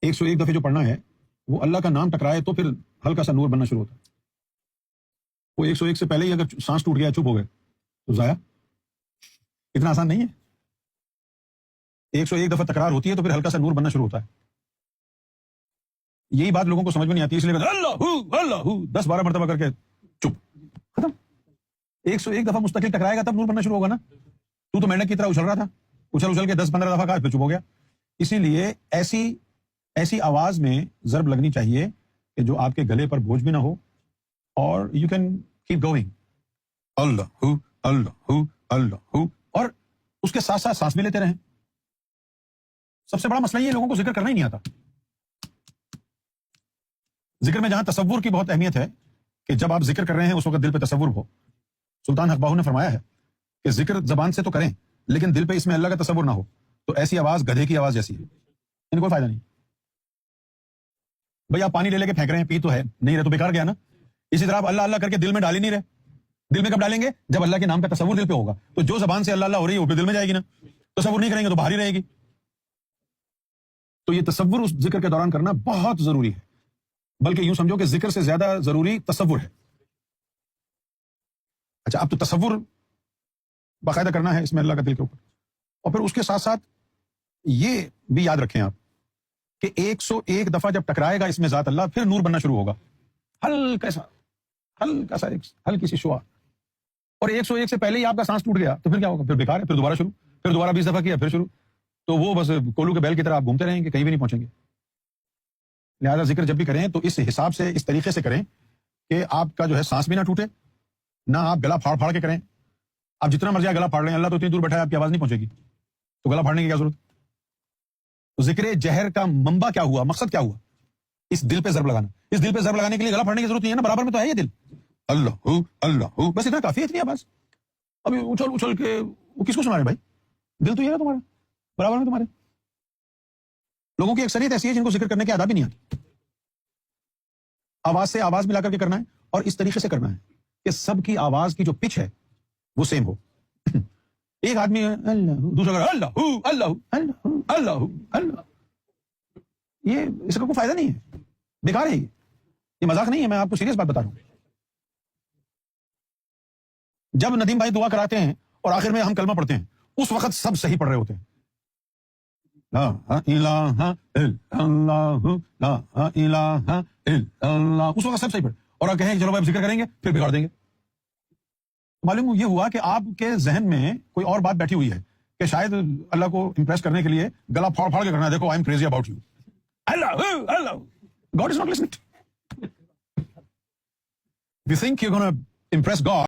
101 دفعے جو پڑھنا ہے وہ اللہ کا نام ٹکرائے تو پھر ہلکا سا نور بننا شروع ہوتا ہے. وہ 101 سے پہلے ہی اگر سانس ٹوٹ گیا چپ ہو گئے تو ضائع. اتنا آسان نہیں ہے. 101 دفعہ تکرار ہوتی ہے تو پھر ہلکا سا نور بننا شروع ہوتا ہے. یہی بات لوگوں کو سمجھ میں نہیں آتی, اس لیے اللہ اللہ 10-12 مرتبہ کر کے چپ ختم. 101 دفعہ مستقل ٹکرائے گا تب نور بننا شروع ہوگا نا. تو مینڈک کی طرح اچھل رہا تھا, اچھل کے 10-15 دفعہ کہا پھر چپ ہو گیا. اسی لیے ایسی آواز میں ضرب لگنی چاہیے کہ جو آپ کے گلے پر بوجھ بھی نہ ہو اور یو کین کیپ گوئنگ. اللہ اللہ اللہ, اور اس کے ساتھ ساتھ سانس بھی لیتے رہیں. سب سے بڑا مسئلہ یہ لوگوں کو ذکر کرنا ہی نہیں آتا. ذکر میں جہاں تصور کی بہت اہمیت ہے کہ جب آپ ذکر کر رہے ہیں اس وقت دل پہ تصور ہو. سلطان حق باہو نے فرمایا ہے کہ ذکر زبان سے تو کریں لیکن دل پہ اس میں اللہ کا تصور نہ ہو تو ایسی آواز گدھے کی آواز جیسی ہے, ان کو فائدہ نہیں. بھئی آپ پانی لے کے پھینک رہے ہیں, پی تو ہے نہیں رہے تو بیکار گیا نا. اسی طرح آپ اللہ اللہ کر کے دل میں ڈال ہی نہیں رہے. دل میں کب ڈالیں گے جب اللہ کے نام کا تصور دل پہ ہوگا. تو جو زبان سے اللہ اللہ ہو رہی ہے وہ پھر دل میں جائے گی نا. تصور نہیں کریں گے تو باہر ہی رہے گی. تو یہ تصور اس ذکر کے دوران کرنا بہت ضروری ہے, بلکہ یوں سمجھو کہ ذکر سے زیادہ ضروری تصور ہے. اچھا, اب تو تصور باقاعدہ کرنا ہے اس میں اللہ کا دل کے اوپر, اور پھر اس کے ساتھ ساتھ یہ بھی یاد رکھیں آپ کہ 101 دفعہ جب ٹکرائے گا اس میں ذات اللہ پھر نور بننا شروع ہوگا. ہلکا سا ہلکی سی شعاع. اور 101 سے پہلے ہی آپ کا سانس ٹوٹ گیا تو پھر کیا ہوگا, پھر بیکار ہے, پھر دوبارہ شروع, پھر دوبارہ 20 دفعہ کیا پھر شروع. تو وہ بس کولو کے بیل کی طرح آپ گھومتے رہیں گے, کہیں بھی نہیں پہنچیں گے. لہٰذا ذکر جب بھی کریں تو اس حساب سے, اس طریقے سے کریں کہ آپ کا جو ہے سانس بھی نہ ٹوٹے, نہ آپ گلا پھاڑ کے کریں. آپ جتنا مرضی گلا پھاڑ لیں, اللہ تو اتنی دور بیٹھا ہے آپ کی آواز نہیں پہنچے گی, تو گلا پھاڑنے کی کیا ضرورت. تو ذکر جہر کا منبع کیا ہوا, مقصد کیا ہوا, اس دل پہ ضرب لگانا. اس دل پہ ضرب لگانے کے لیے گلا پھاڑنے کی ضرورت نہیں ہے نا, برابر میں تو ہے یہ دل. اللہ اللہ, بس اتنا کافی ہے, اتنی آواز. ابھی اچھل کے وہ کس کو سنا رہے بھائی, دل تو یہ ہے تمہارا, برابر میں تمہارے. لوگوں کی اکثریت ایسی ہے جن کو ذکر کرنے کے آداب بھی نہیں آتی. آواز سے آواز ملا کر کے کرنا ہے اور اس طریقے سے کرنا ہے کہ سب کی آواز کی جو پچ ہے وہ سیم ہو. ایک آدمی اللہ, دوسرا اللہ اللہ اللہ اللہ اللہ, یہ اس کا کوئی فائدہ نہیں ہے, بیکار ہے. یہ مذاق نہیں ہے, میں آپ کو سیریس بات بتا رہا ہوں. جب ندیم بھائی دعا کراتے ہیں اور آخر میں ہم کلمہ پڑھتے ہیں اس وقت سب صحیح پڑھ رہے ہوتے ہیں. لا الہ الا اللہ لا الہ الا اللہ, اس وقت سب صحیح پڑھ, اور کہیں چلو بھائی ذکر کریں گے پھر بگاڑ دیں گے. معلوم یہ ہوا کہ آپ کے ذہن میں کوئی اور بات بیٹھی ہوئی ہے کہ شاید اللہ کو امپریس کرنے کے لیے گلا پھاڑ کے کرنا ہے. دیکھو, I am crazy about you. Allah Allah, God is not listening. You think you're going to impress God